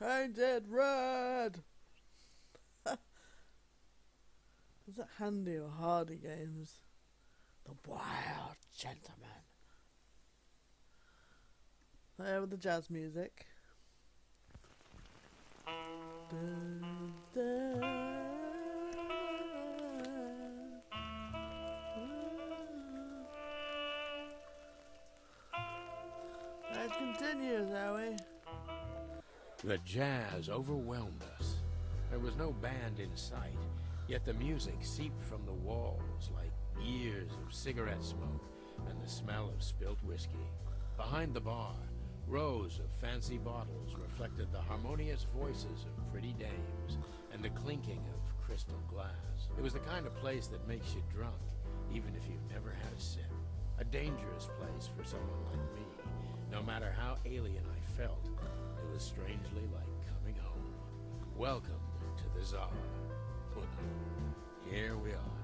Painted red! Is it Handy or Hardy Games? The Wild Gentleman. There with the jazz music. Dun, dun. Let's continue, Zoe. The jazz overwhelmed us. There was no band in sight, yet the music seeped from the walls like years of cigarette smoke and the smell of spilt whiskey. Behind the bar, rows of fancy bottles reflected the harmonious voices of pretty dames and the clinking of crystal glass. It was the kind of place that makes you drunk, even if you've never had a sip. A dangerous place for someone like me. No matter how alien I felt, it was strangely like coming home. Welcome to the Tsar. Here we are.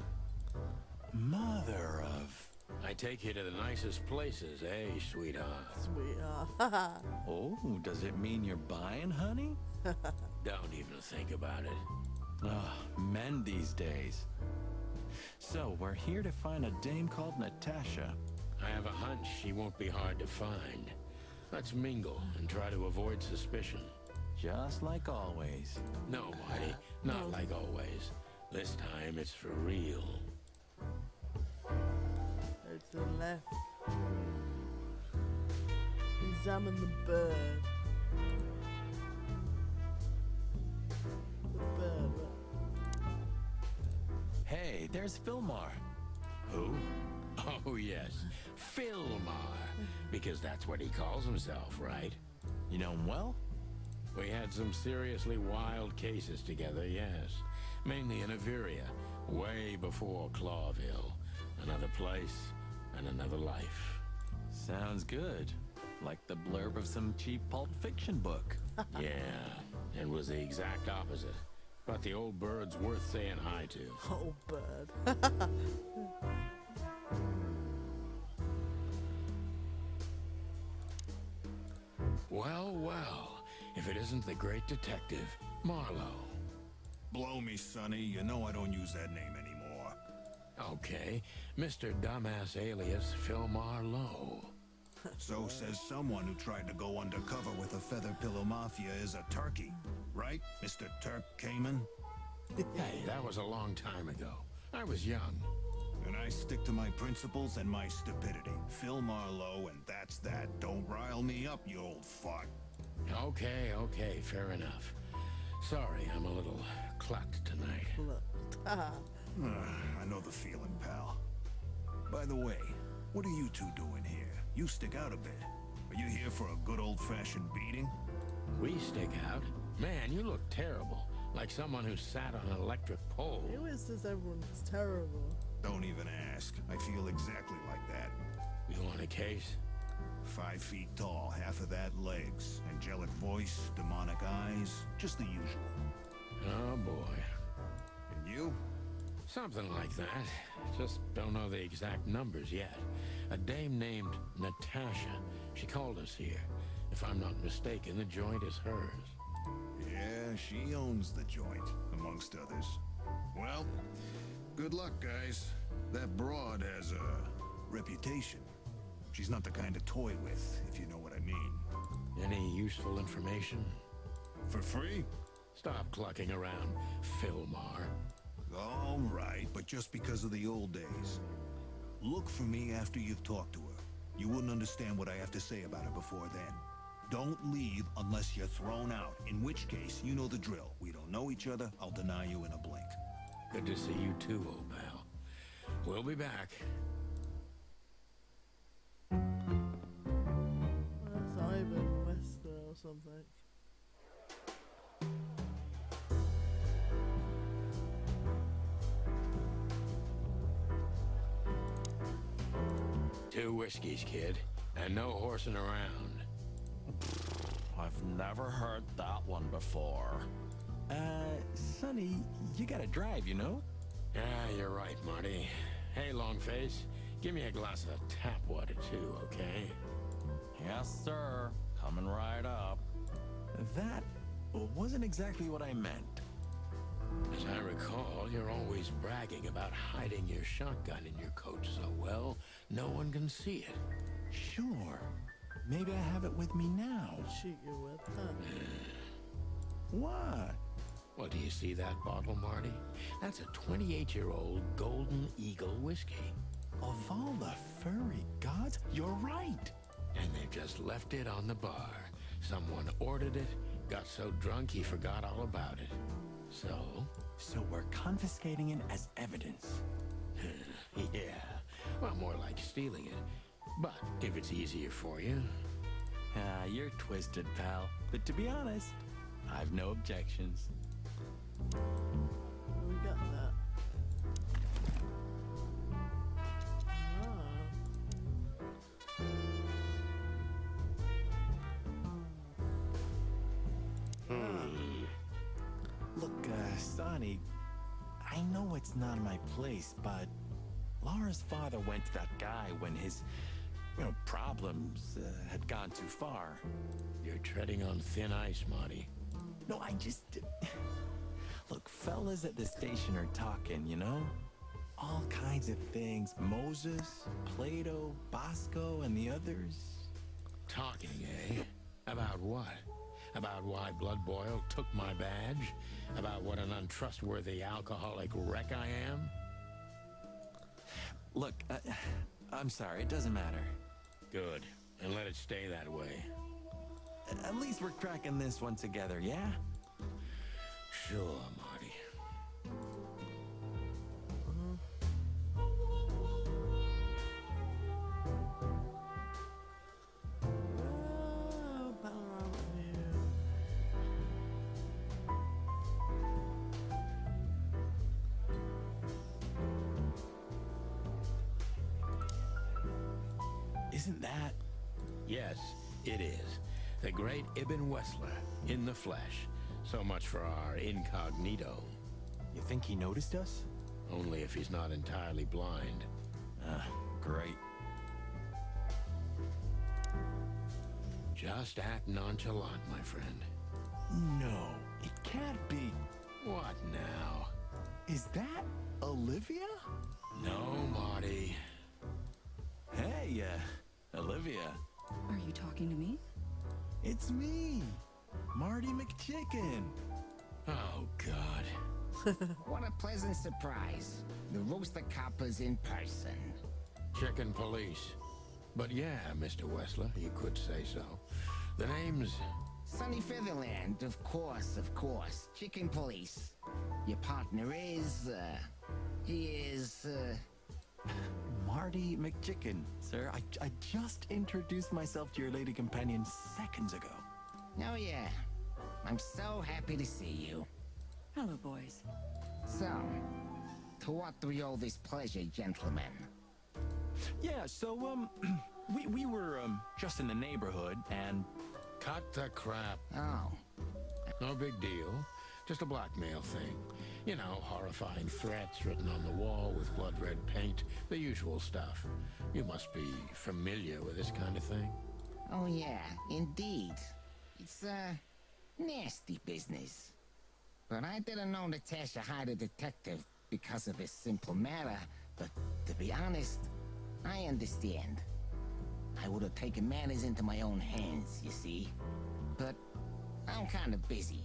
Mother of... I take you to the nicest places, eh, sweetheart? Sweetheart. Oh, does it mean you're buying, honey? Don't even think about it. Ugh, men these days. So, we're here to find a dame called Natasha. I have a hunch she won't be hard to find. Let's mingle and try to avoid suspicion. Just like always. No, Marty, not like always. This time it's for real. Go to the left. Examine the bird. The bird. Hey, there's Filmar. Who? Oh, yes. Filmar. Because that's what he calls himself, right? You know him well? We had some seriously wild cases together, yes. Mainly in Averia, way before Clawville. Another place and another life. Sounds good. Like the blurb of some cheap Pulp Fiction book. Yeah, it was the exact opposite. But the old bird's worth saying hi to. Oh, bird. Well, well, if it isn't the great detective, Marlowe. Blow me, Sonny. You know I don't use that name anymore. Okay, Mr. Dumbass alias Phil Marlowe. So says someone who tried to go undercover with a Feather Pillow Mafia is a turkey. Right, Mr. Turk Cayman? Hey, that was a long time ago. I was young. And I stick to my principles and my stupidity. Phil Marlowe, and that's that. Don't rile me up, you old fart. Okay, fair enough. Sorry, I'm a little clucked tonight. Look. I know the feeling, pal. By the way, what are you two doing here? You stick out a bit. Are you here for a good old-fashioned beating? We stick out? Man, you look terrible. Like someone who sat on an electric pole. He always says everyone's terrible. Don't even ask. I feel exactly like that. You want a case? 5 feet tall, half of that legs. Angelic voice, demonic eyes, just the usual. Oh, boy. And you? Something like that. Just don't know the exact numbers yet. A dame named Natasha. She called us here. If I'm not mistaken, the joint is hers. Yeah, she owns the joint, amongst others. Well, good luck, guys. That broad has a reputation. She's not the kind to toy with, if you know what I mean. Any useful information? For free? Stop clucking around, Filmar. All right, but just because of the old days. Look for me after you've talked to her. You wouldn't understand what I have to say about her before then. Don't leave unless you're thrown out, in which case, you know the drill. We don't know each other, I'll deny you in a blink. Good to see you too, old pal. We'll be back. That's Ivan Wester or something. Two whiskeys, kid, and no horsing around. I've never heard that one before. Sonny, you gotta drive, you know? Yeah, you're right, Marty. Hey, Longface, give me a glass of tap water too, okay? Yes, sir. Coming right up. That wasn't exactly what I meant. As I recall, you're always bragging about hiding your shotgun in your coat so well, no one can see it. Sure. Maybe I have it with me now. Shoot you with, huh? What? Well, do you see that bottle, Marty? That's a 28-year-old Golden Eagle whiskey. Of all the furry gods, you're right. And they've just left it on the bar. Someone ordered it, got so drunk he forgot all about it. So we're confiscating it as evidence. Yeah. Well, more like stealing it. But if it's easier for you. You're twisted, pal. But to be honest, I've no objections. We got that. Look, Sonny, I know it's not my place, but Laura's father went to that guy when his, problems had gone too far. You're treading on thin ice, Marty. No, I just... Look, fellas at the station are talking, All kinds of things. Moses, Plato, Bosco, and the others. Talking, eh? About what? About why Blood Boil took my badge? About what an untrustworthy alcoholic wreck I am? Look, I'm sorry, it doesn't matter. Good. And let it stay that way. At least we're cracking this one together, yeah? Sure, Marty. Isn't that... Yes, it is. The great Ibn Wessler, in the flesh. So much for our incognito. You think he noticed us? Only if he's not entirely blind. Great. Just act nonchalant, my friend. No, it can't be. What now? Is that Olivia? No, Marty. Hey, Olivia. Are you talking to me? It's me, Marty McChicken. Oh, God. What a pleasant surprise. The Rooster Copper's in person. Chicken police. But yeah, Mr. Wessler, you could say so. The name's... Sunny Featherland, of course, of course. Chicken police. Your partner is, he is, Marty McChicken, sir. I just introduced myself to your lady companion seconds ago. Oh yeah. I'm so happy to see you. Hello, boys. So, to what do we owe this pleasure, gentlemen? Yeah, so, we were, just in the neighborhood, and... Cut the crap. Oh. No big deal. Just a blackmail thing. You know, horrifying threats written on the wall with blood-red paint. The usual stuff. You must be familiar with this kind of thing. Oh yeah, indeed. It's, nasty business. But I didn't know Natasha hired a detective because of this simple matter. But to be honest, I understand. I would have taken matters into my own hands, you see. But I'm kind of busy.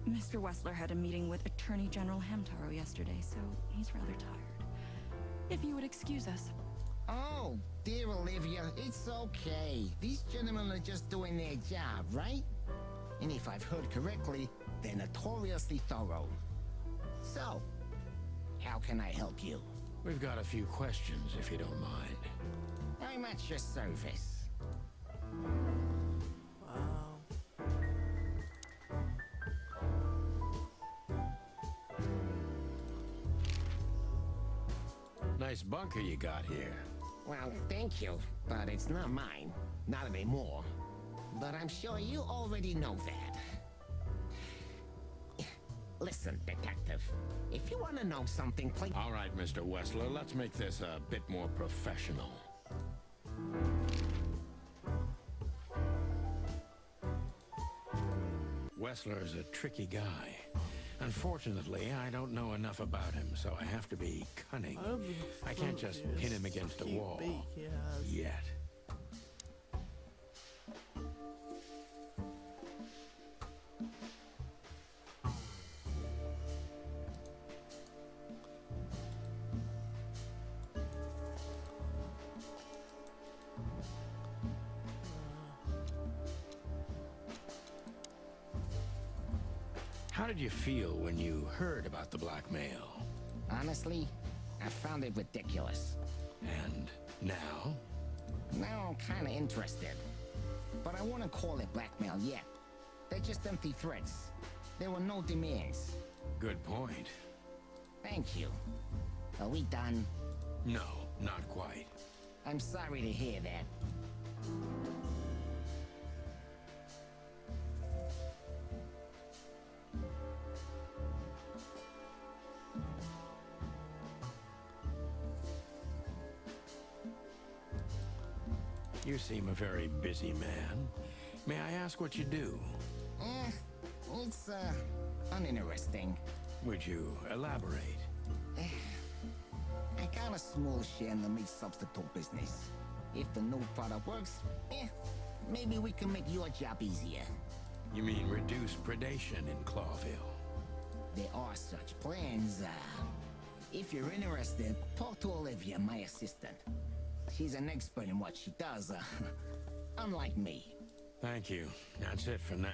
Mr. Wessler had a meeting with Attorney General Hamtaro yesterday, so he's rather tired. If you would excuse us. Oh, dear Olivia, it's okay. These gentlemen are just doing their job, right? And if I've heard correctly, they're notoriously thorough. So, how can I help you? We've got a few questions, if you don't mind. I'm at your service. Wow. Nice bunker you got here. Well, thank you, but it's not mine. Not anymore. But I'm sure you already know that. Listen, detective. If you want to know something, please... All right, Mr. Wessler, let's make this a bit more professional. Wessler is a tricky guy. Unfortunately, I don't know enough about him, so I have to be cunning. I can't just pin him against a wall. Yet. How did you feel when you heard about the blackmail? Honestly, I found it ridiculous. And now? Now I'm kinda interested. But I wouldn't call it blackmail yet. They're just empty threats. There were no demands. Good point. Thank you. Are we done? No, not quite. I'm sorry to hear that. You seem a very busy man. May I ask what you do? It's, uninteresting. Would you elaborate? I got a small share in the meat substitute business. If the new product works, maybe we can make your job easier. You mean reduce predation in Clawville? There are such plans. If you're interested, talk to Olivia, my assistant. She's an expert in what she does, unlike me. Thank you. That's it for now.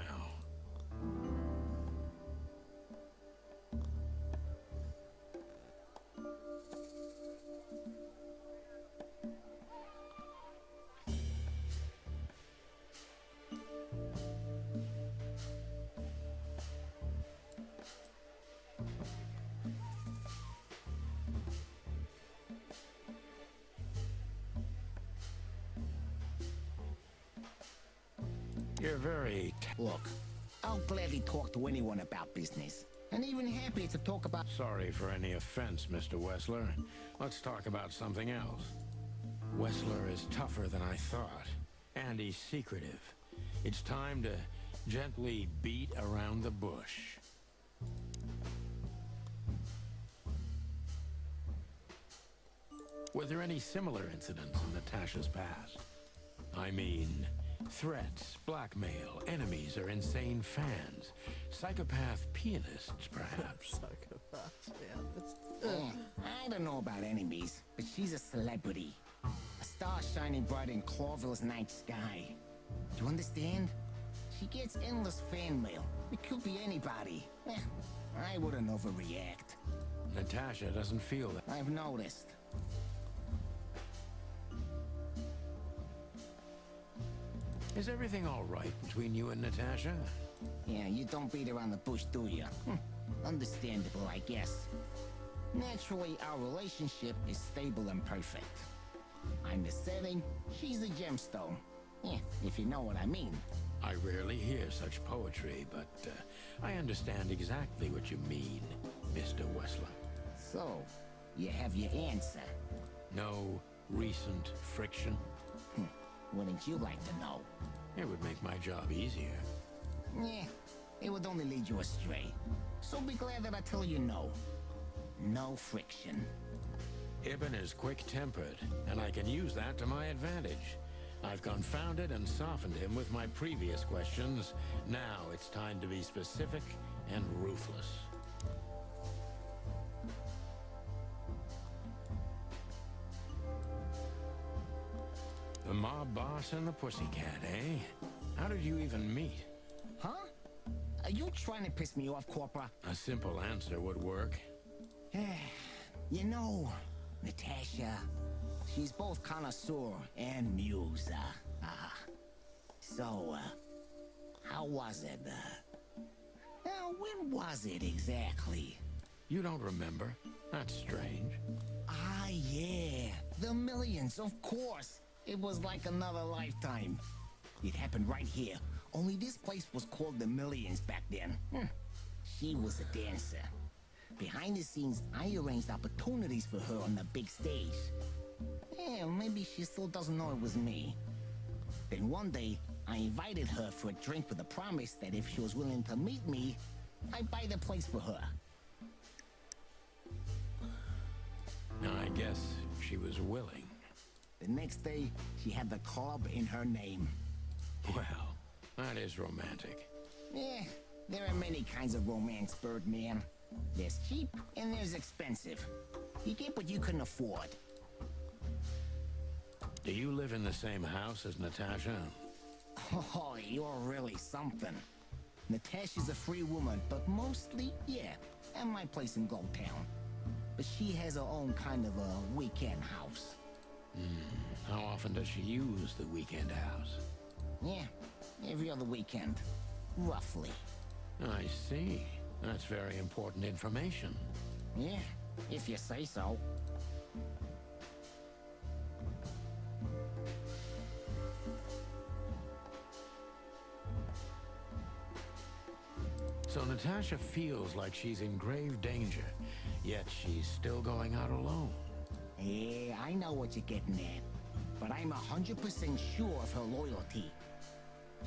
You're very... Look, I'll gladly talk to anyone about business. And even happy to talk about... Sorry for any offense, Mr. Wessler. Let's talk about something else. Wessler is tougher than I thought. And he's secretive. It's time to gently beat around the bush. Were there any similar incidents in Natasha's past? I mean... threats, blackmail, enemies, or insane fans. Psychopath pianists, perhaps. Psychopaths, pianists. I don't know about enemies, but she's a celebrity. A star shining bright in Clawville's night sky. Do you understand? She gets endless fan mail. It could be anybody. I wouldn't overreact. Natasha doesn't feel that. I've noticed. Is everything all right between you and Natasha? Yeah, you don't beat around the bush, do you? Understandable, I guess. Naturally, our relationship is stable and perfect. I'm the setting, she's the gemstone. Yeah, if you know what I mean. I rarely hear such poetry, but I understand exactly what you mean, Mr. Wessler. So, you have your answer. No recent friction? Wouldn't you like to know? It would make my job easier. Yeah, it would only lead you astray. So be glad that I tell you no. No friction. Ibn is quick-tempered, and I can use that to my advantage. I've confounded and softened him with my previous questions. Now it's time to be specific and ruthless. The mob boss and the pussycat, eh? How did you even meet? Huh? Are you trying to piss me off, Corpora? A simple answer would work. You know, Natasha, she's both connoisseur and muse. So, how was it? When was it exactly? You don't remember? That's strange. Ah, yeah. The Millions, of course. It was like another lifetime. It happened right here. Only this place was called the Millions back then. She was a dancer. Behind the scenes, I arranged opportunities for her on the big stage. Maybe she still doesn't know it was me. Then one day, I invited her for a drink with a promise that if she was willing to meet me, I'd buy the place for her. Now, I guess she was willing. The next day, she had the club in her name. Well, that is romantic. Yeah, there are many kinds of romance, Birdman. There's cheap and there's expensive. You get what you can afford. Do you live in the same house as Natasha? Oh, you're really something. Natasha's a free woman, but mostly, yeah, at my place in Gold Town. But she has her own kind of a weekend house. How often does she use the weekend house? Yeah, every other weekend. Roughly. I see. That's very important information. Yeah, if you say so. So Natasha feels like she's in grave danger, yet she's still going out alone. Yeah, I know what you're getting at. But I'm 100% sure of her loyalty.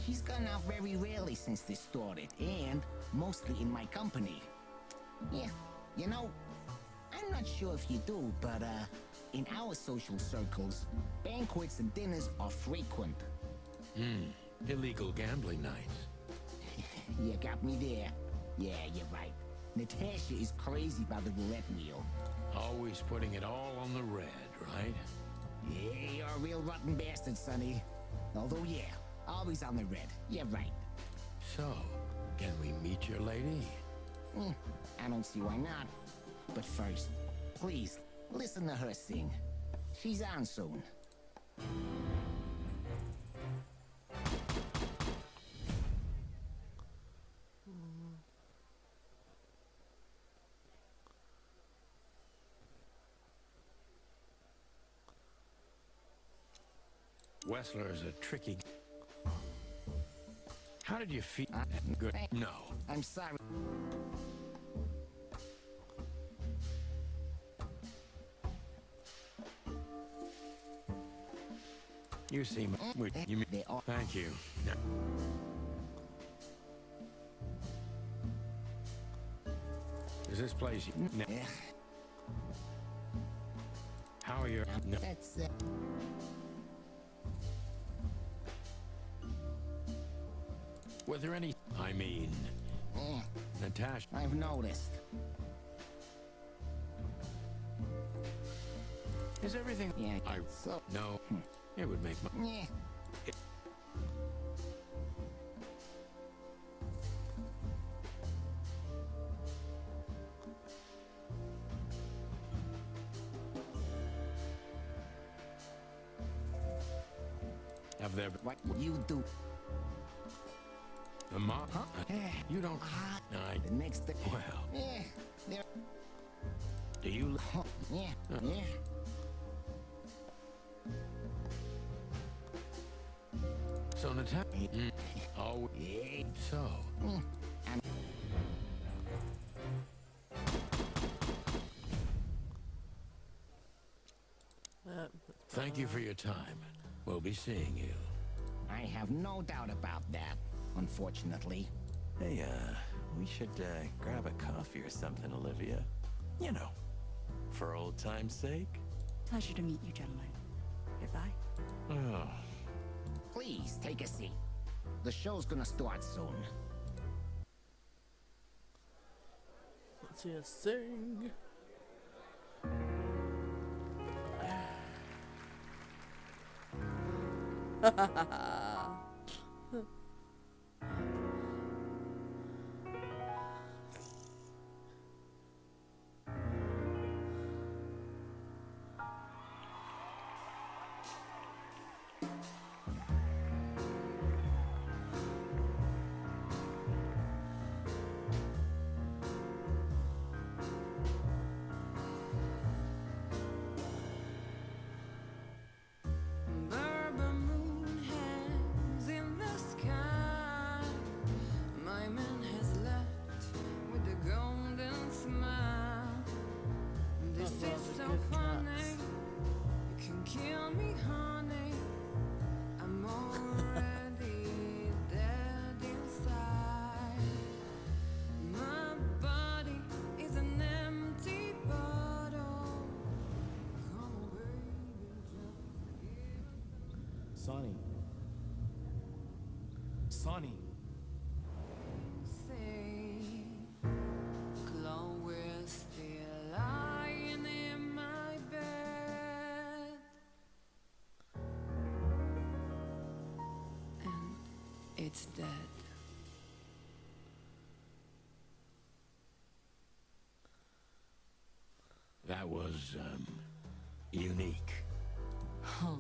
She's gone out very rarely since this started, and mostly in my company. Yeah, you know, I'm not sure if you do, but in our social circles, banquets and dinners are frequent. Illegal gambling nights. You got me there. Yeah, you're right. Natasha is crazy about the roulette wheel. Always putting it all on the red, right? Yeah, you're a real rotten bastard, Sonny. Although, yeah, always on the red. You're right. So, can we meet your lady? I don't see why not. But first, please, listen to her sing. She's on soon. Wessler is a tricky... How did you feel? Good. No. I'm sorry. You seem... Wait, you mean... They are... Thank you. No. Is this place... No. Yeah, How are your... No. that's Were there any... I mean... yeah, Natasha... I've noticed. Is everything... Yeah, I... so... No. It would make my... Yeah. Have there... What you do? The mom... Huh? You don't... I... The next day. Well... Yeah, there. Do you... Huh, yeah, yeah. So Natasha... Oh... Yeah. So... And Thank you for your time. We'll be seeing you. I have no doubt about that, unfortunately. Hey, we should, grab a coffee or something, Olivia. You know, for old time's sake. Pleasure to meet you, gentlemen. Goodbye. Oh, Please, take a seat. The show's gonna start soon. Let's see us sing. Bourbon moon had Sonny. Sonny. Say, Chloe's still lying in my bed, and it's dead. That was, unique. Oh,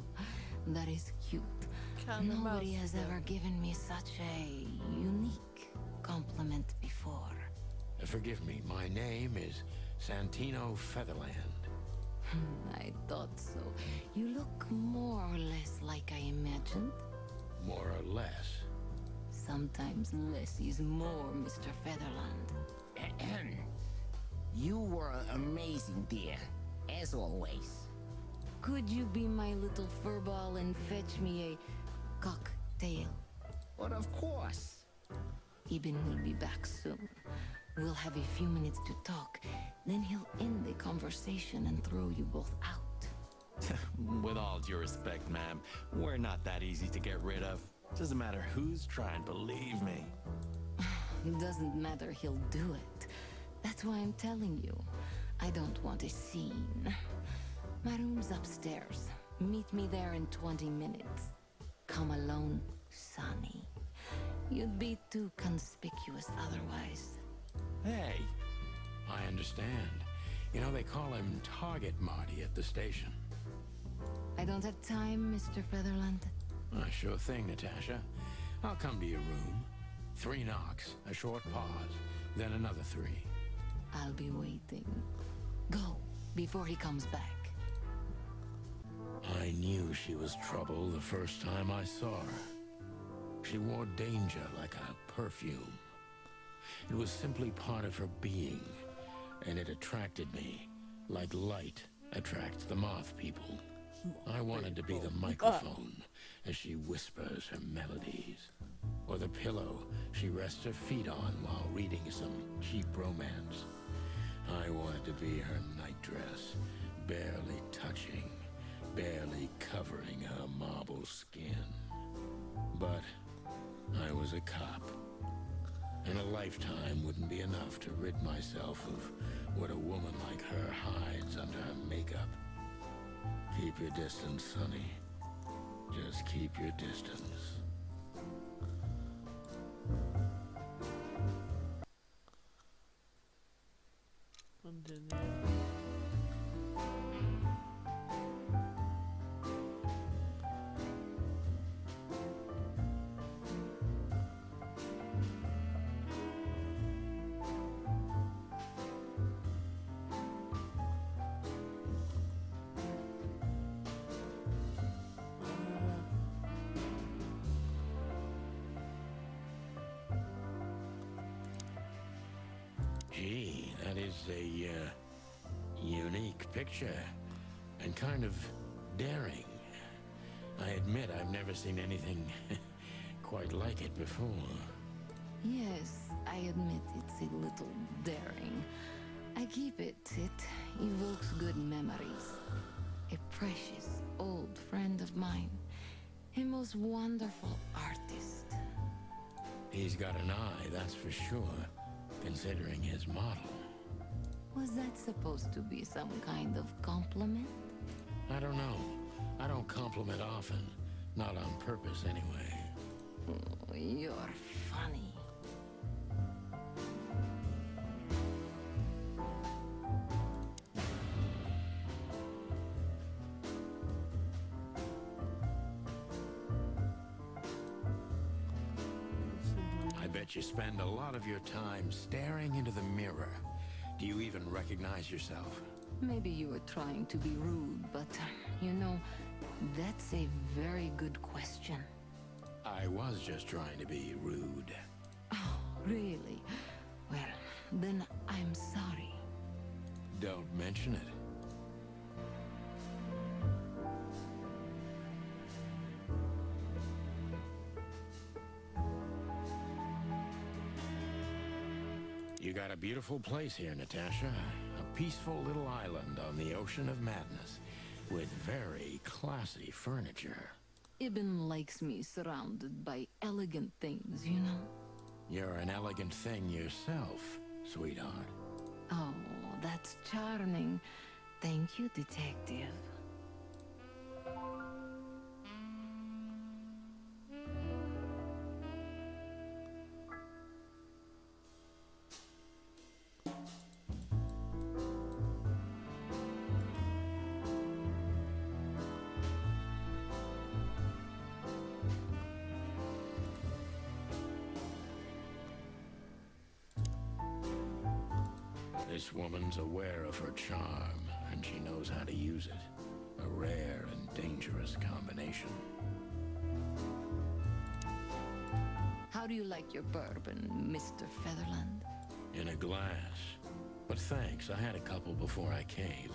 that is cute. Kind of Nobody mouse has there. ever given me such a unique compliment before. Forgive me, my name is Santino Featherland. I thought so. You look more or less like I imagined. More or less. Sometimes less is more, Mr. Featherland. Ahem. You were amazing, dear. As always. Could you be my little furball and fetch me a cocktail? But of course. Eben will be back soon. We'll have a few minutes to talk. Then he'll end the conversation and throw you both out. With all due respect, ma'am, we're not that easy to get rid of. Doesn't matter who's trying, believe me. It doesn't matter, he'll do it. That's why I'm telling you. I don't want a scene. My room's upstairs. Meet me there in 20 minutes. Come alone, Sonny. You'd be too conspicuous otherwise. Hey, I understand. You know, they call him Target Marty at the station. I don't have time, Mr. Featherland. Sure thing, Natasha. I'll come to your room. 3 knocks, a short pause, then another 3. I'll be waiting. Go, before he comes back. I knew she was trouble the first time I saw her. She wore danger like a perfume. It was simply part of her being, and it attracted me, like light attracts the moth people. I wanted to be the microphone as she whispers her melodies, or the pillow she rests her feet on while reading some cheap romance. I wanted to be her nightdress, barely touching, barely covering her marble skin. But I was a cop, and a lifetime wouldn't be enough to rid myself of what a woman like her hides under her makeup. Keep your distance, Sonny. Just keep your distance. Continue. Gee, that is a, unique picture. And kind of daring. I admit I've never seen anything quite like it before. Yes, I admit it's a little daring. I keep it. It evokes good memories. A precious old friend of mine. A most wonderful artist. He's got an eye, that's for sure, considering his model. Was that supposed to be some kind of compliment? I don't know. I don't compliment often. Not on purpose, anyway. Oh, you're funny. I bet you spend a lot of your time staring into the mirror. Do you even recognize yourself? Maybe you were trying to be rude, but, you know, that's a very good question. I was just trying to be rude. Oh, really? Well, then I'm sorry. Don't mention it. You got a beautiful place here, Natasha. A peaceful little island on the ocean of madness with very classy furniture. Ibn likes me surrounded by elegant things, you know? You're an elegant thing yourself, sweetheart. Oh, that's charming. Thank you, detective. This woman's aware of her charm, and she knows how to use it. A rare and dangerous combination. How do you like your bourbon, Mr. Featherland? In a glass. But thanks, I had a couple before I came.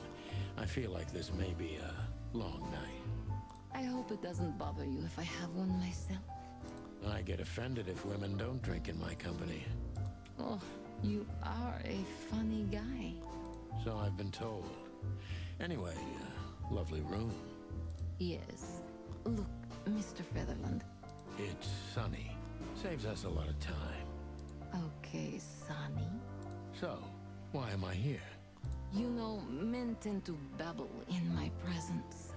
I feel like this may be a long night. I hope it doesn't bother you if I have one myself. I get offended if women don't drink in my company. Oh, you are a funny guy. So I've been told. Anyway, lovely room. Yes. Look, Mr. Featherland. It's sunny. Saves us a lot of time. Okay, Sonny. So, why am I here? You know, men tend to babble in my presence.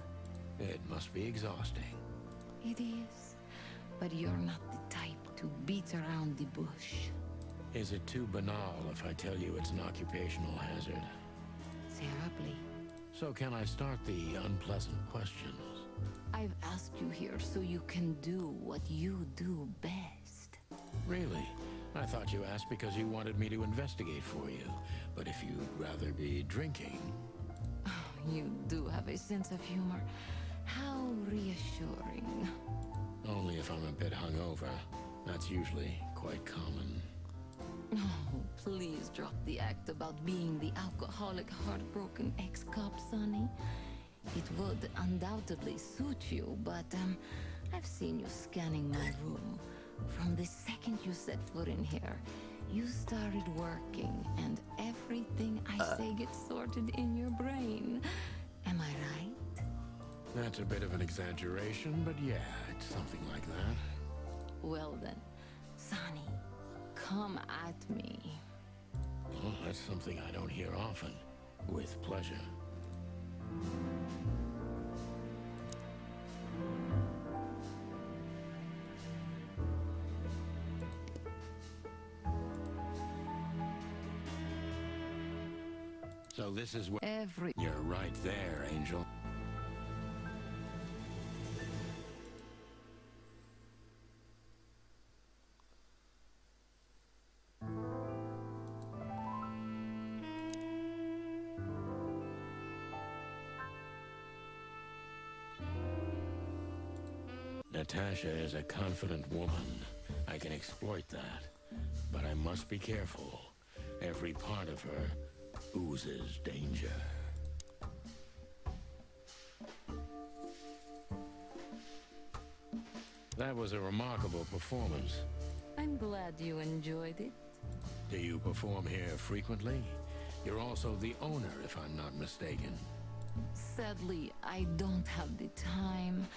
It must be exhausting. It is. But you're not the type to beat around the bush. Is it too banal if I tell you it's an occupational hazard? Terribly. So can I start the unpleasant questions? I've asked you here so you can do what you do best. Really? I thought you asked because you wanted me to investigate for you. But if you'd rather be drinking... You do have a sense of humor. How reassuring. Only if I'm a bit hungover. That's usually quite common. Oh, please drop the act about being the alcoholic, heartbroken ex-cop, Sonny. It would undoubtedly suit you, but I've seen you scanning my room. From the second you set foot in here, you started working, and everything I say gets sorted in your brain. Am I right? That's a bit of an exaggeration, but yeah, it's something like that. Well then, Sonny, come at me. Well, that's something I don't hear often. With pleasure. So this is where... You're right there, Angel. Natasha is a confident woman. I can exploit that. But I must be careful. Every part of her oozes danger. That was a remarkable performance. I'm glad you enjoyed it. Do you perform here frequently? You're also the owner, if I'm not mistaken. Sadly, I don't have the time,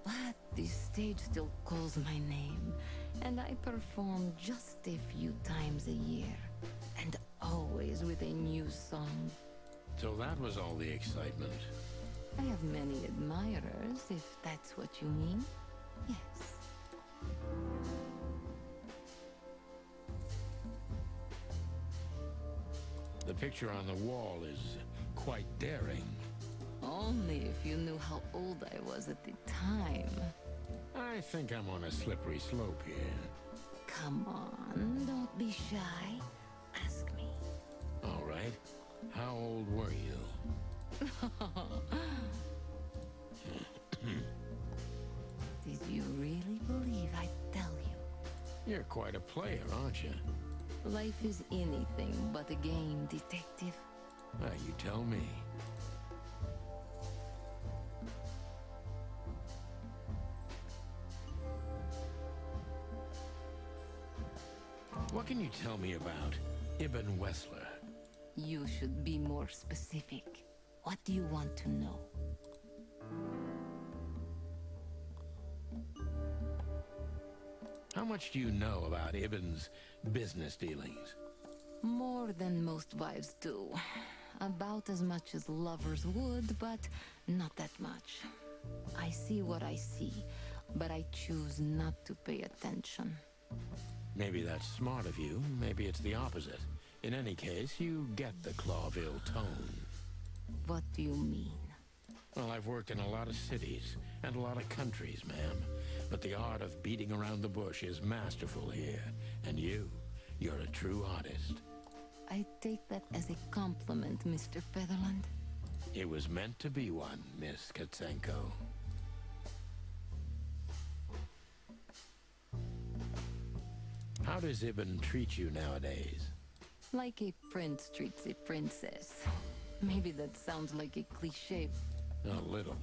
but the stage still calls my name, and I perform just a few times a year, and always with a new song. So that was all the excitement. I have many admirers, if that's what you mean. Yes. The picture on the wall is quite daring. Only if you knew how old I was at the time. I think I'm on a slippery slope here. Come on, don't be shy. Ask me. All right. How old were you? Did you really believe I'd tell you? You're quite a player, aren't you? Life is anything but a game, detective. You tell me. What can you tell me about Ibn Wessler? You should be more specific. What do you want to know? How much do you know about Ibn's business dealings? More than most wives do. About as much as lovers would, but not that much. I see what I see, but I choose not to pay attention. Maybe that's smart of you, maybe it's the opposite. In any case, you get the Clawville tone. What do you mean? Well, I've worked in a lot of cities and a lot of countries, ma'am. But the art of beating around the bush is masterful here. And you're a true artist. I take that as a compliment, Mr. Featherland. It was meant to be one, Miss Katsenko. How does Ibn treat you nowadays? Like a prince treats a princess. Maybe that sounds like a cliché. A little.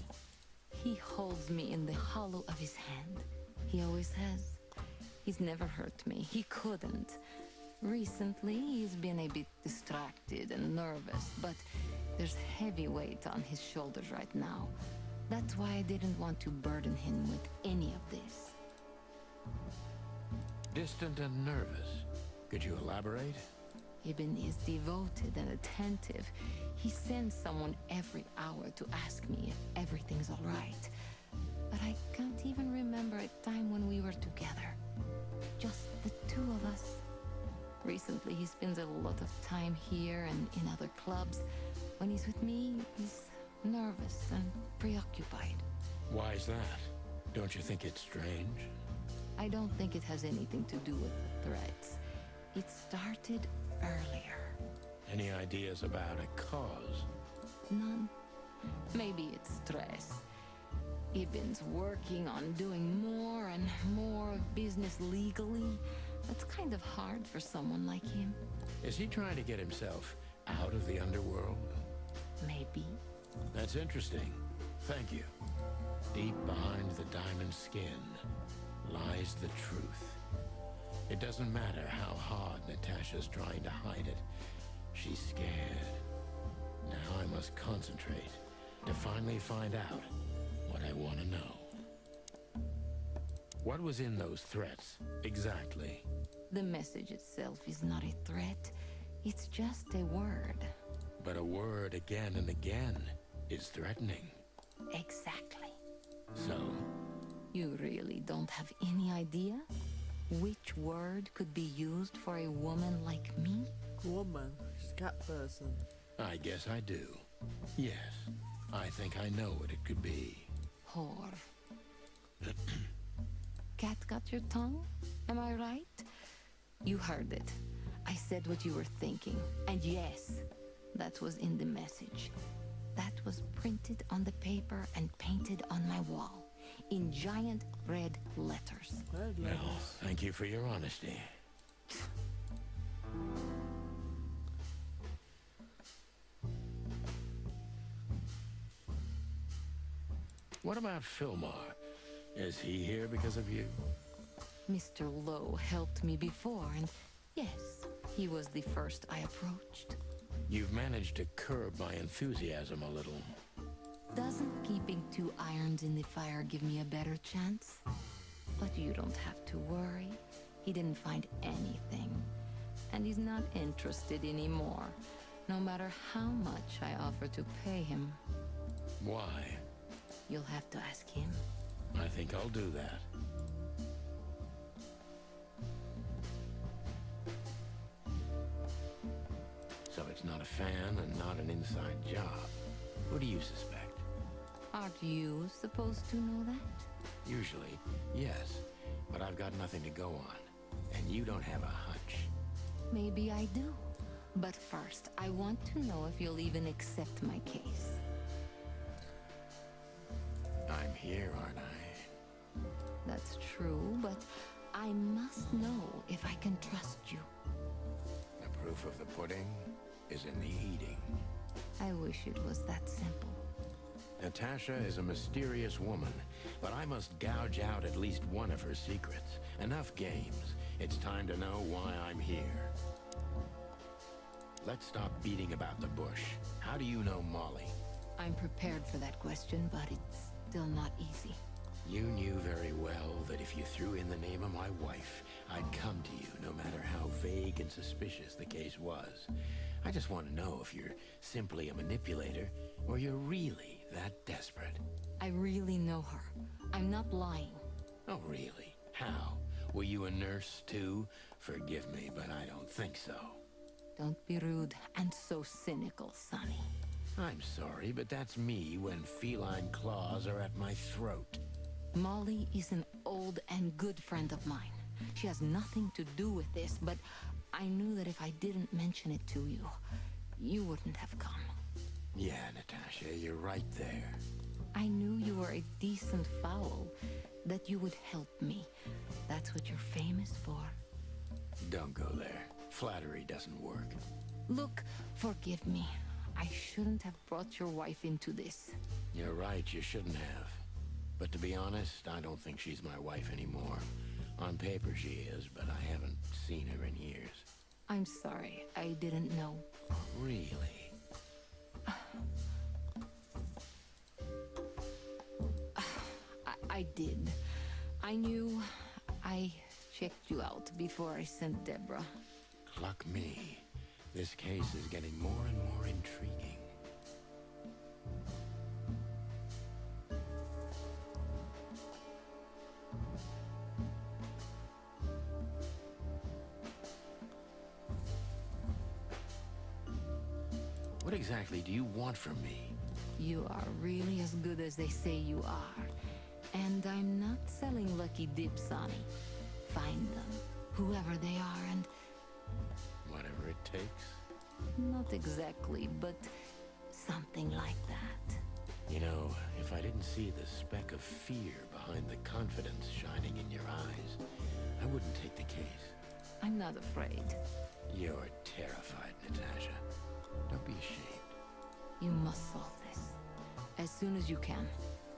He holds me in the hollow of his hand. He always has. He's never hurt me. He couldn't. Recently, he's been a bit distracted and nervous, but there's heavy weight on his shoulders right now. That's why I didn't want to burden him with any of this. Distant and nervous. Could you elaborate? Ibn is devoted and attentive. He sends someone every hour to ask me if everything's all right. But I can't even remember a time when we were together. Just the two of us. Recently, he spends a lot of time here and in other clubs. When he's with me, he's nervous and preoccupied. Why is that? Don't you think it's strange? I don't think it has anything to do with the threats. It started earlier. Any ideas about a cause? None. Maybe it's stress. Ibn's working on doing more and more business legally. That's kind of hard for someone like him. Is he trying to get himself out of the underworld? Maybe. That's interesting. Thank you. Deep behind the diamond skin lies the truth. It doesn't matter how hard Natasha's trying to hide it. She's scared. Now I must concentrate to finally find out what I want to know. What was in those threats, exactly? The message itself is not a threat. It's just a word. But a word again and again is threatening. Exactly. So? You really don't have any idea which word could be used for a woman like me? Woman? She's a cat person. I guess I do. Yes, I think I know what it could be. Whore. Cat got your tongue? Am I right? You heard it. I said what you were thinking. And yes, that was in the message. That was printed on the paper and painted on my wall. In giant red letters. Red Well, letters. thank you for your honesty. What about Fillmore? Is he here because of you? Mr. Lowe helped me before, and yes, he was the first I approached. You've managed to curb my enthusiasm a little. Doesn't keeping two irons in the fire give me a better chance? But you don't have to worry. He didn't find anything. And he's not interested anymore, no matter how much I offer to pay him. Why? You'll have to ask him. I think I'll do that. So it's not a fan and not an inside job. Who do you suspect? Aren't you supposed to know that? Usually, yes. But I've got nothing to go on. And you don't have a hunch. Maybe I do. But first, I want to know if you'll even accept my case. I'm here, aren't I? That's true, but I must know if I can trust you. The proof of the pudding is in the eating. I wish it was that simple. Natasha is a mysterious woman, but I must gouge out at least one of her secrets. Enough games. It's time to know why I'm here. Let's stop beating about the bush. How do you know Molly? I'm prepared for that question, but it's still not easy. You knew very well that if you threw in the name of my wife, I'd come to you no matter how vague and suspicious the case was. I just want to know if you're simply a manipulator or you're really that desperate. I really know her. I'm not lying. Oh, really? How? Were you a nurse, too? Forgive me, but I don't think so. Don't be rude and so cynical, Sonny. I'm sorry, but that's me when feline claws are at my throat. Molly is an old and good friend of mine. She has nothing to do with this, but I knew that if I didn't mention it to you, you wouldn't have come. Yeah, Natasha, you're right there. I knew you were a decent fowl, that you would help me. That's what you're famous for. Don't go there. Flattery doesn't work. Look, forgive me. I shouldn't have brought your wife into this. You're right, you shouldn't have. But to be honest, I don't think she's my wife anymore. On paper she is, but I haven't seen her in years. I'm sorry, I didn't know. Really? I did. I knew. I checked you out before I sent Deborah. Cluck me. This case is getting more and more intriguing. What exactly do you want from me? You are really as good as they say you are. And I'm not selling lucky dips, Sonny. Find them, whoever they are, and... Whatever it takes? Not exactly, but something like that. You know, if I didn't see the speck of fear behind the confidence shining in your eyes, I wouldn't take the case. I'm not afraid. You're terrified, Natasha. Don't be ashamed. You must solve this. As soon as you can.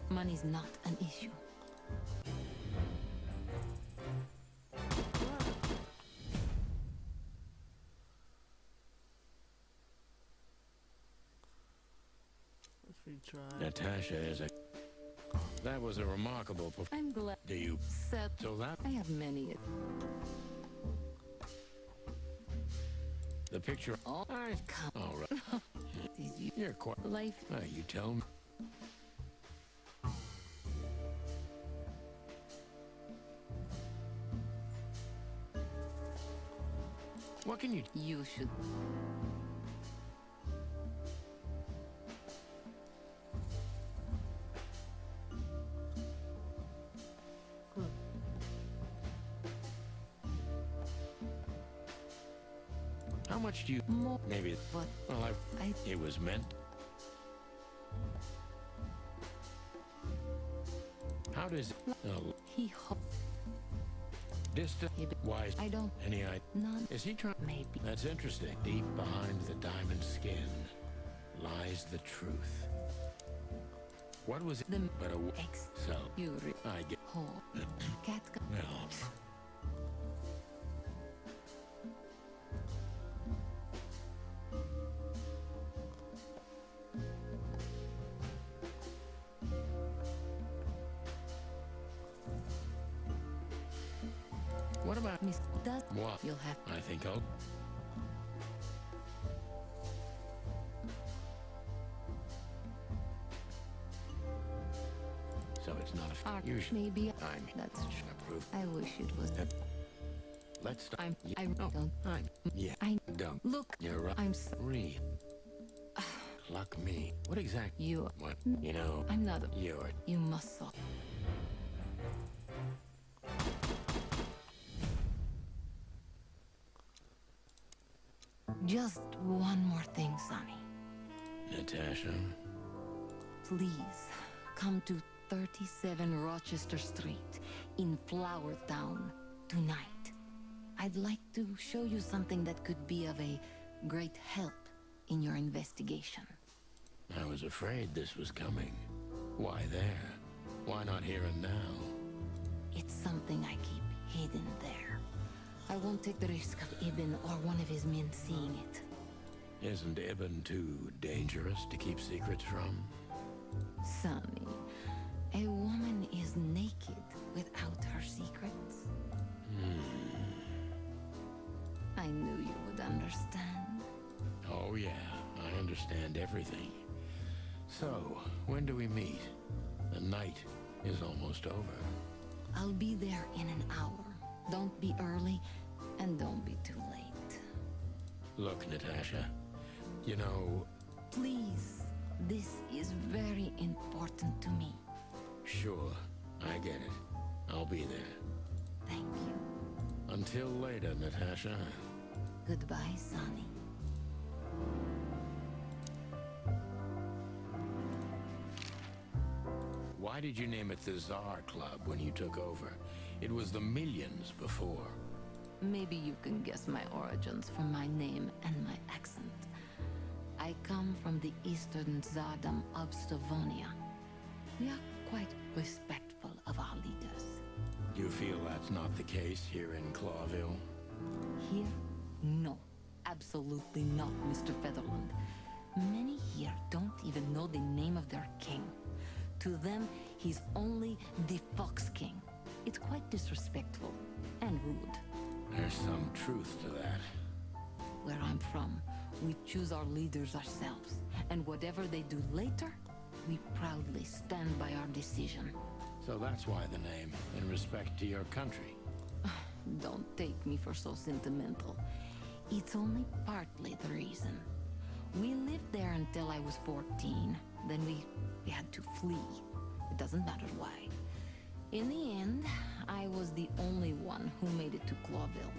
Money's not an issue. Let's retry. Natasha is a... That was a remarkable I'm glad. Do you... Set. So that... I have many. The picture... Oh, come. All right. Did you... You're quite... Life. You tell me. What can you... You should... How much do you... More. Maybe... But Well, I... It was meant... How does... He hoped... Distant... Wise... I don't... Any idea? None. Is he trying... Maybe. That's interesting. Deep behind the diamond skin lies the truth. What was it? The... But a... Ex... So... You... I get... Whore. Cat... Well... What about... Miss... That... What? You'll have... I think I'll... So it's not a... Art. Usually... Maybe... I'm... That's true. Approve. I wish it was... Let's start. I Oh, don't... I'm... Yeah. I... Don't. Look... You're right. I'm so... Read. Cluck me. What exactly? You... What? You know... I'm not a... You're... You must solve... Just one more thing, Sonny. Natasha? Please, come to 37 Rochester Street in Flower Town tonight. I'd like to show you something that could be of a great help in your investigation. I was afraid this was coming. Why there? Why not here and now? It's something I keep hidden there. I won't take the risk of Ibn or one of his men seeing it. Isn't Ibn too dangerous to keep secrets from? Sonny, a woman is naked knew you would understand. Oh yeah, I understand everything. So, when do we meet? The night is almost over. I'll be there in an hour. Don't be early, and don't be too late. Look, Natasha, you know... Please, this is very important to me. Sure, I get it. I'll be there. Thank you. Until later, Natasha. Goodbye, Sonny. Why did you name it the Tsar Club when you took over? It was the Millions before. Maybe you can guess my origins from my name and my accent. I come from the eastern Tsardom of Stavonia. We are quite respectful of our leaders. You feel that's not the case here in Clawville? Here? No. Absolutely not, Mr. Featherland. Many here don't even know the name of their king. To them, he's only the Fox King. It's quite disrespectful and rude. There's some truth to that. Where I'm from, we choose our leaders ourselves. And whatever they do later, we proudly stand by our decision. So that's why the name, in respect to your country. Don't take me for so sentimental. It's only partly the reason. We lived there until I was 14. Then we had to flee. It doesn't matter why. In the end, I was the only one who made it to Clawville.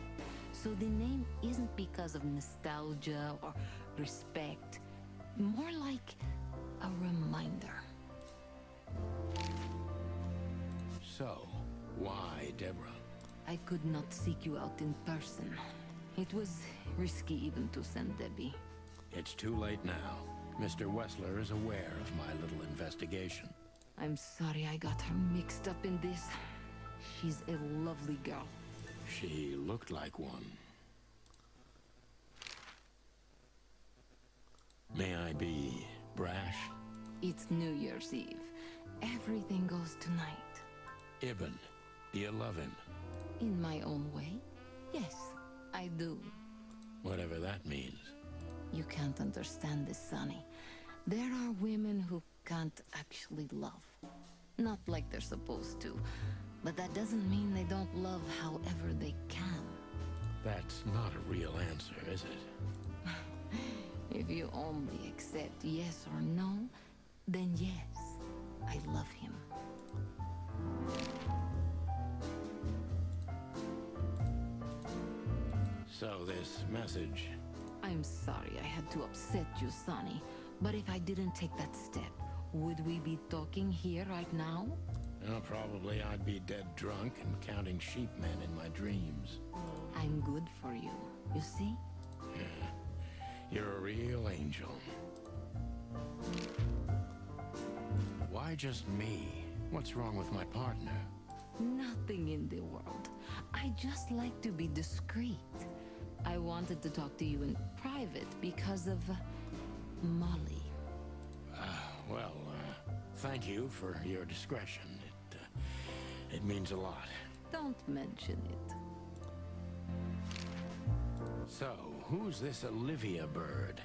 So the name isn't because of nostalgia or respect. More like a reminder. So, why Deborah? I could not seek you out in person. It was risky even to send Debbie. It's too late now. Mr. Wessler is aware of my little investigation. I'm sorry I got her mixed up in this. She's a lovely girl. She looked like one. May I be brash? It's New Year's Eve. Everything goes tonight. Ibn, do you love him? In my own way? Yes, I do. Whatever that means. You can't understand this, Sonny. There are women who can't actually love. Not like they're supposed to. But that doesn't mean they don't love however they can. That's not a real answer, is it? If you only accept yes or no, then yes, I love him. So this message... I'm sorry I had to upset you, Sonny. But if I didn't take that step, would we be talking here right now? Well, probably I'd be dead drunk and counting sheepmen in my dreams. I'm good for you, you see? Yeah, you're a real angel. Why just me? What's wrong with my partner? Nothing in the world. I just like to be discreet. I wanted to talk to you in private because of Molly. Thank you for your discretion. It means a lot. Don't mention it. So, who's this Olivia bird?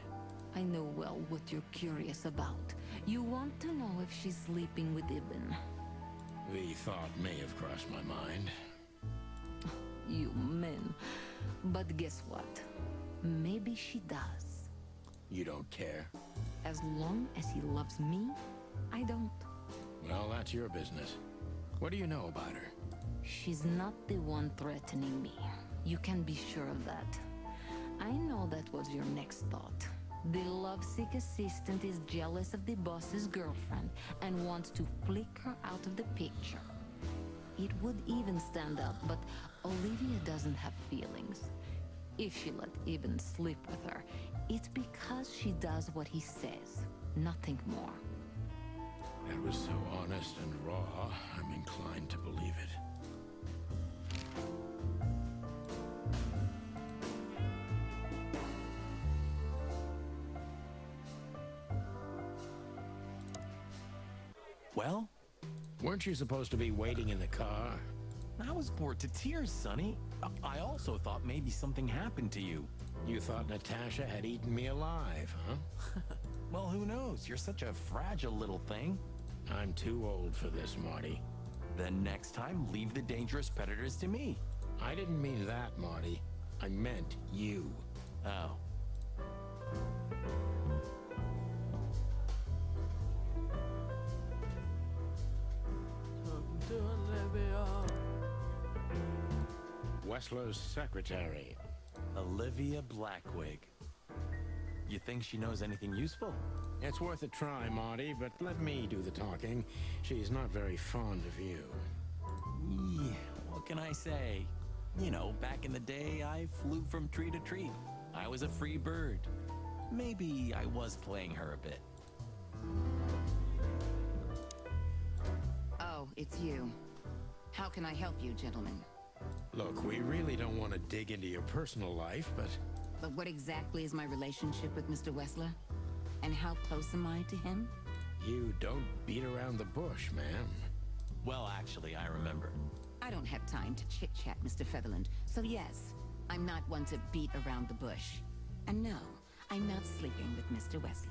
I know well what you're curious about. You want to know if she's sleeping with Ibn. The thought may have crossed my mind. You men. But guess what? Maybe she does. You don't care? As long as he loves me, I don't. Well, that's your business. What do you know about her? She's not the one threatening me. You can be sure of that. I know that was your next thought. The lovesick assistant is jealous of the boss's girlfriend and wants to flick her out of the picture. It would even stand up, but Olivia doesn't have feelings. If she let Ibn sleep with her, it's because she does what he says, nothing more. That was so honest and raw, I'm inclined to believe it. Well, Weren't you supposed to be waiting in the car? I was bored to tears, Sonny. I also thought maybe something happened to you. You thought Natasha had eaten me alive, huh? Well, who knows? You're such a fragile little thing. I'm too old for this, Marty. Then next time, leave the dangerous predators to me. I didn't mean that, Marty. I meant you. Oh. Talking to Olivia. Wessler's secretary. Olivia Blackwig. You think she knows anything useful? It's worth a try, Marty, but let me do the talking. She's not very fond of you. What can I say? You know, back in the day, I flew from tree to tree. I was a free bird. Maybe I was playing her a bit. Oh, it's you. How can I help you, gentlemen? Look, we really don't want to dig into your personal life, but But what exactly is my relationship with Mr. Wessler? And how close am I to him? you don't beat around the bush, ma'am. Well, actually, I remember. I don't have time to chit-chat, Mr. Featherland. So yes, I'm not one to beat around the bush. And no, I'm not sleeping with Mr. Wessler.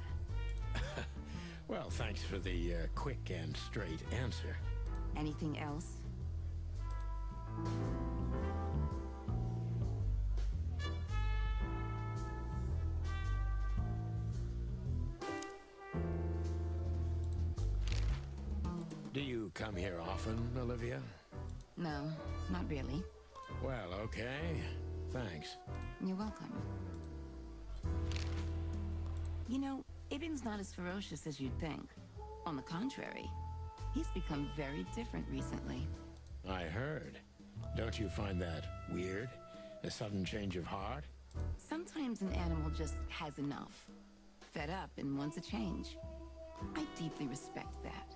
Well, thanks for the quick and straight answer. Anything else? Do you come here often, Olivia? No, not really. Well, okay. Thanks. You're welcome. You know, Ibn's not as ferocious as you'd think. On the contrary, he's become very different recently. I heard. Don't you find that weird? A sudden change of heart? Sometimes an animal just has enough. Fed up and wants a change. I deeply respect that.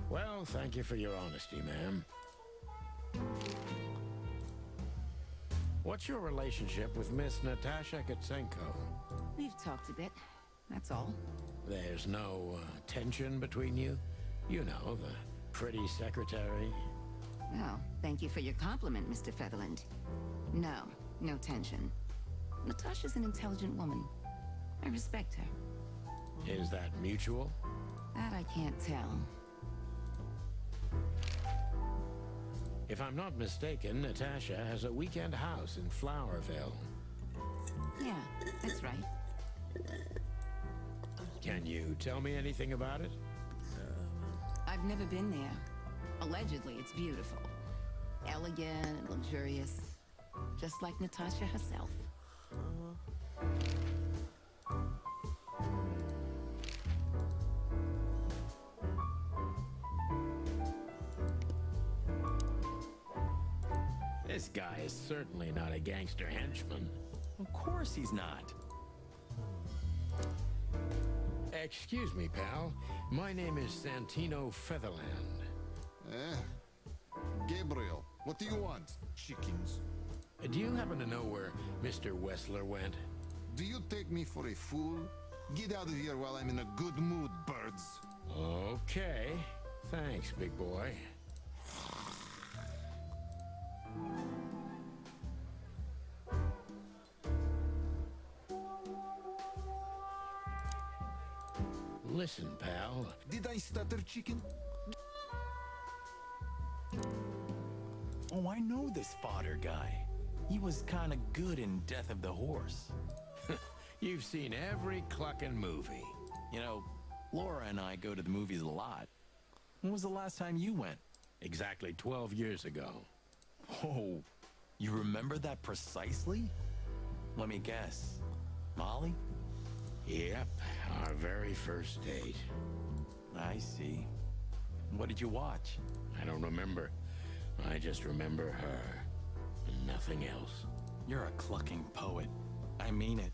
Well, thank you for your honesty, ma'am. What's your relationship with Miss Natasha Katsenko? We've talked a bit, that's all. There's no tension between you? You know, the pretty secretary. Oh, thank you for your compliment, Mr. Featherland. No, no tension. Natasha's an intelligent woman. I respect her. Is that mutual? That I can't tell. If I'm not mistaken, Natasha has a weekend house in Flowerville. Yeah, that's right. Can you tell me anything about it? I've never been there. Allegedly, it's beautiful. Elegant and luxurious. Just like Natasha herself. This guy is certainly not a gangster henchman. Of course he's not. Excuse me, pal. My name is Santino Featherland. Gabriel, what do you want? Chickens. Do you happen to know where Mr. Wessler went? Do you take me for a fool? Get out of here while I'm in a good mood, birds. Okay. Thanks, big boy. Listen, pal. Did I stutter, chicken? Oh, I know this fodder guy. He was kind of good in Death of the Horse. You've seen every clucking movie. You know, Laura and I go to the movies a lot. When was the last time you went? Exactly 12 years ago. Oh, you remember that precisely? Let me guess. Molly? Yep, our very first date. I see. What did you watch? I don't remember. I just remember her. And nothing else. You're a clucking poet. I mean it.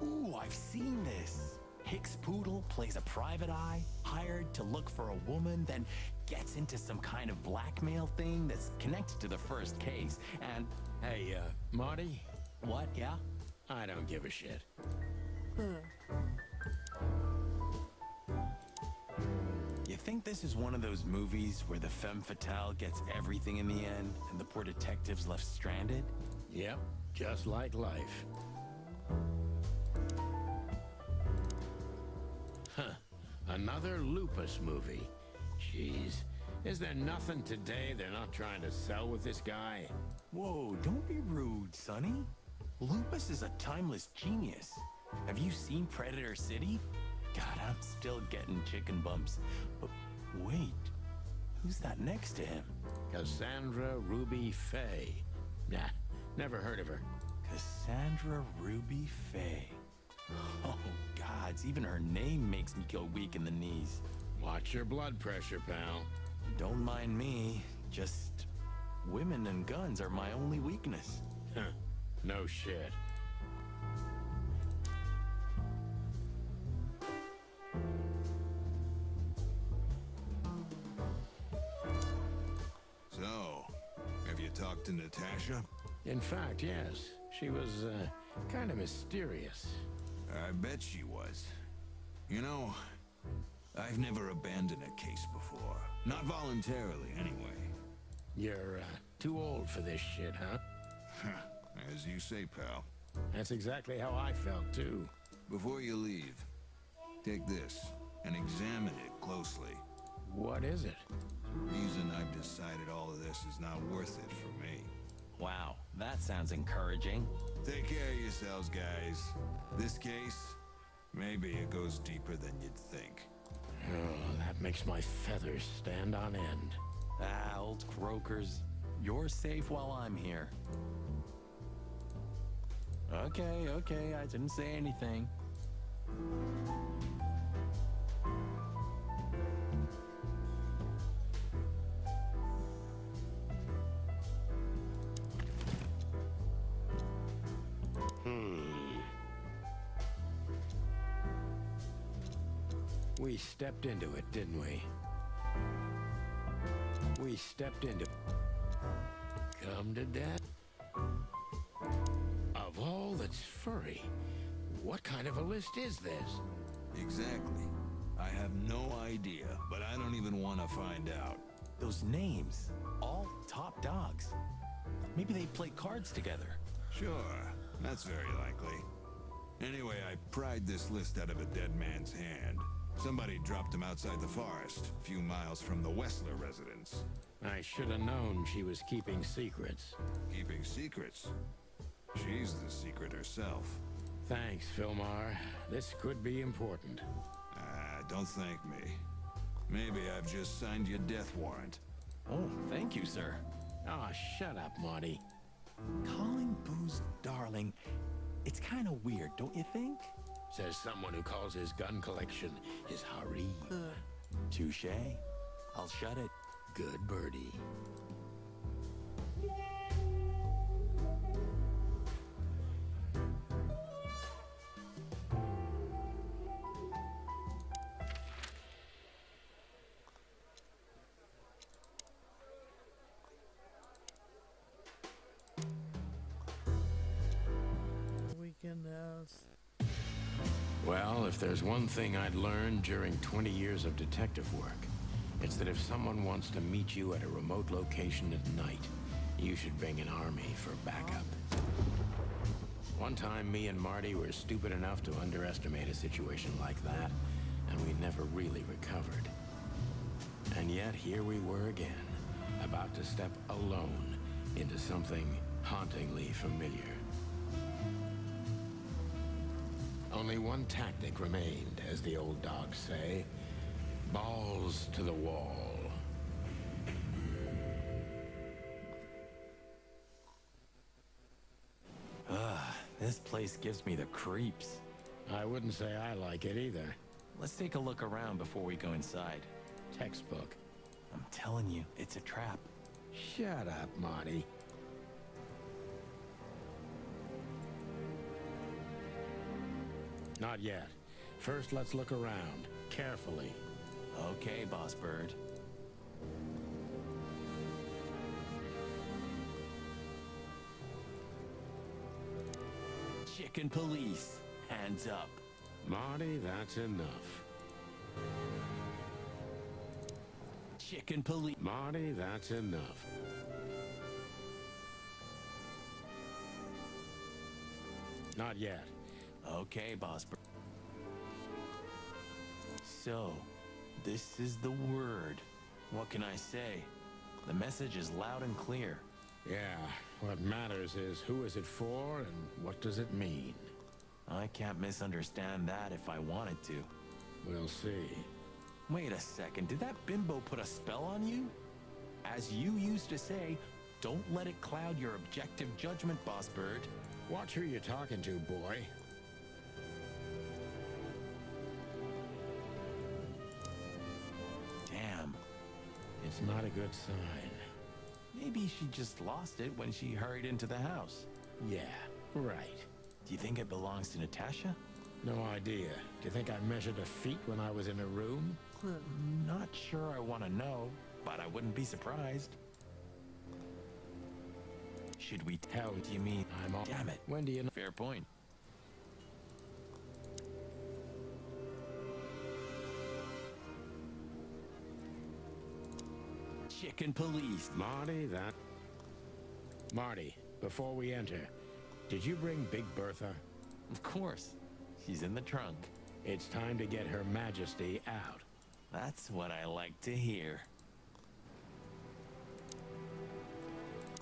Ooh, I've seen this. Hicks Poodle plays a private eye, hired to look for a woman, then gets into some kind of blackmail thing that's connected to the first case, and... Hey, Marty? What, yeah? I don't give a shit. You think this is one of those movies where the femme fatale gets everything in the end and the poor detective's left stranded? Yep, just like life. Huh. Another Lupus movie. Jeez. Is there nothing today they're not trying to sell with this guy? Whoa, don't be rude, Sonny. Lupus is a timeless genius. Have you seen Predator City? God, I'm still getting chicken bumps. But wait, who's that next to him? Cassandra Ruby Faye. Nah, never heard of her. Cassandra Ruby Faye. Oh, gods, even her name makes me go weak in the knees. Watch your blood pressure, pal. Don't mind me, just women and guns are my only weakness. Huh. No shit. So, have you talked to Natasha? In fact, yes. She was, kind of mysterious. I bet she was. You know, I've never abandoned a case before. Not voluntarily, anyway. You're, too old for this shit, huh? As you say, pal. That's exactly how I felt, too. Before you leave, take this and examine it closely. What is it? Reason I've decided all of this is not worth it for me. Wow, that sounds encouraging. Take care of yourselves, guys. This case, maybe it goes deeper than you'd think. Oh, that makes my feathers stand on end. Ah, old croakers. You're safe while I'm here. Okay, I didn't say anything. We stepped into it, didn't we? We stepped into... Come to death? Of all that's furry, what kind of a list is this? Exactly. I have no idea, but I don't even want to find out. Those names, all top dogs. Maybe they play cards together. Sure, that's very likely. Anyway, I pried this list out of a dead man's hand. Somebody dropped him outside the forest, a few miles from the Wessler residence. I should have known she was keeping secrets. Keeping secrets? She's the secret herself. Thanks, Filmar. This could be important. Don't thank me. Maybe I've just signed your death warrant. Oh, thank you, sir. Oh, shut up, Marty. Calling Booze darling, it's kind of weird, don't you think? Says someone who calls his gun collection his harem. Touche. I'll shut it. Good birdie. Weekend house. Well, if there's one thing I'd learned during 20 years of detective work, it's that if someone wants to meet you at a remote location at night, you should bring an army for backup. One time, me and Marty were stupid enough to underestimate a situation like that, and we never really recovered. And yet, here we were again, about to step alone into something hauntingly familiar. Only one tactic remained, as the old dogs say. Balls to the wall. This place gives me the creeps. I wouldn't say I like it either. Let's take a look around before we go inside. Textbook. I'm telling you, it's a trap. Shut up, Marty. Not yet. First, let's look around, carefully. Okay, Boss Bird. Chicken police, hands up. Marty, that's enough. Chicken police. Marty, that's enough. Not yet. Okay, boss. So, this is the word. What can I say? The message is loud and clear. Yeah, what matters is who is it for and what does it mean? I can't misunderstand that if I wanted to. We'll see. Wait a second, did that bimbo put a spell on you? As you used to say, don't let it cloud your objective judgment, Boss Bird. Watch who you're talking to, boy. Damn. It's not a good sign. Maybe she just lost it when she hurried into the house. Yeah, right. Do you think it belongs to Natasha? No idea. Do you think I measured her feet when I was in her room? Not sure I want to know, but I wouldn't be surprised. Should we tell? Do you mean I'm all... Damn it. When do you know? Fair point. Chicken police. Marty, that... Marty, before we enter, did you bring Big Bertha? Of course. She's in the trunk. It's time to get Her Majesty out. That's what I like to hear.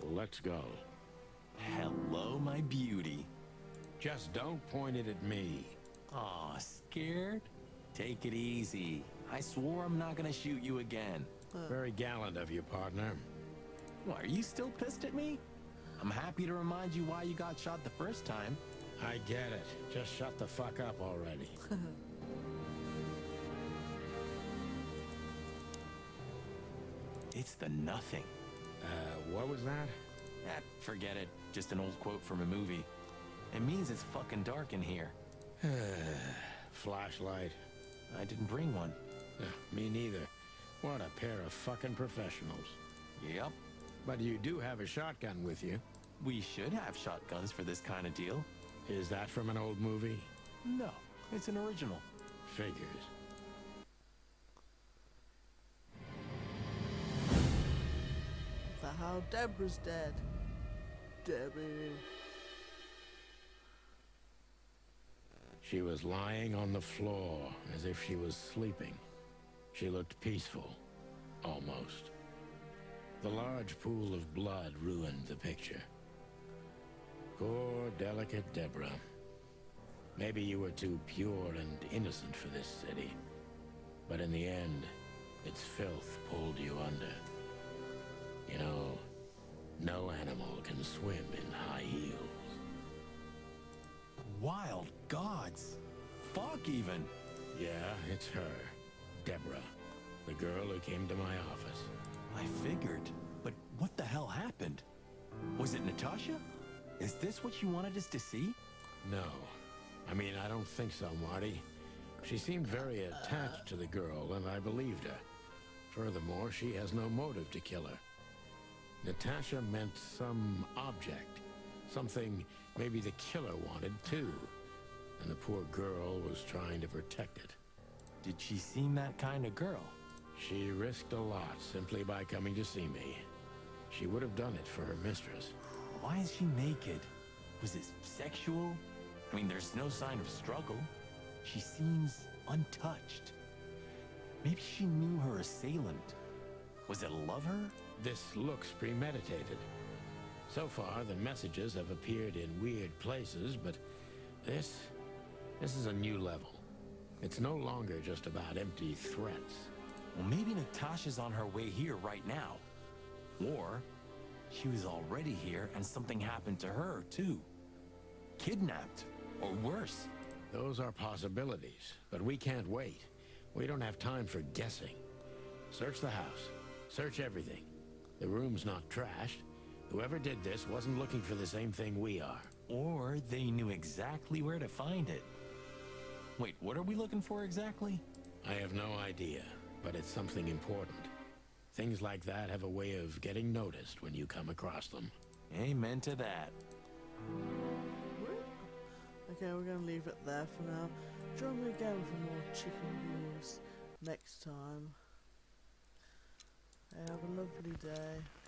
Let's go. Hello, my beauty. Just don't point it at me. Aw, scared? Take it easy. I swore I'm not gonna shoot you again. Very gallant of you, partner. What, are you still pissed at me? I'm happy to remind you why you got shot the first time. I get it. Just shut the fuck up already. It's the nothing. What was that? Forget it. Just an old quote from a movie. It means it's fucking dark in here. Flashlight. I didn't bring one. Me neither. What a pair of fucking professionals. Yep. But you do have a shotgun with you. We should have shotguns for this kind of deal. Is that from an old movie? No, it's an original. Figures. The hell, Deborah's dead. Debbie. She was lying on the floor as if she was sleeping. She looked peaceful, almost. The large pool of blood ruined the picture. Poor, delicate Deborah. Maybe you were too pure and innocent for this city. But in the end, its filth pulled you under. You know, no animal can swim in high heels. Wild gods. Fuck even. Yeah, it's her. Deborah. The girl who came to my office. I figured. But what the hell happened? Was it Natasha? Is this what you wanted us to see? No. I mean, I don't think so, Marty. She seemed very attached to the girl, and I believed her. Furthermore, she has no motive to kill her. Natasha meant some object. Something maybe the killer wanted, too. And the poor girl was trying to protect it. Did she seem that kind of girl? She risked a lot simply by coming to see me. She would have done it for her mistress. Why is she naked? Was it sexual? I mean, there's no sign of struggle. She seems untouched. Maybe she knew her assailant. Was it a lover? This looks premeditated. So far, the messages have appeared in weird places, but this is a new level. It's no longer just about empty threats. Well, maybe Natasha's on her way here right now. Or she was already here and something happened to her, too. Kidnapped, or worse. Those are possibilities, but we can't wait. We don't have time for guessing. Search the house. Search everything. The room's not trashed. Whoever did this wasn't looking for the same thing we are. Or they knew exactly where to find it. Wait, what are we looking for exactly? I have no idea, but it's something important. Things like that have a way of getting noticed when you come across them. Amen to that. Okay, we're going to leave it there for now. Join me again for more chicken news next time. Have a lovely day.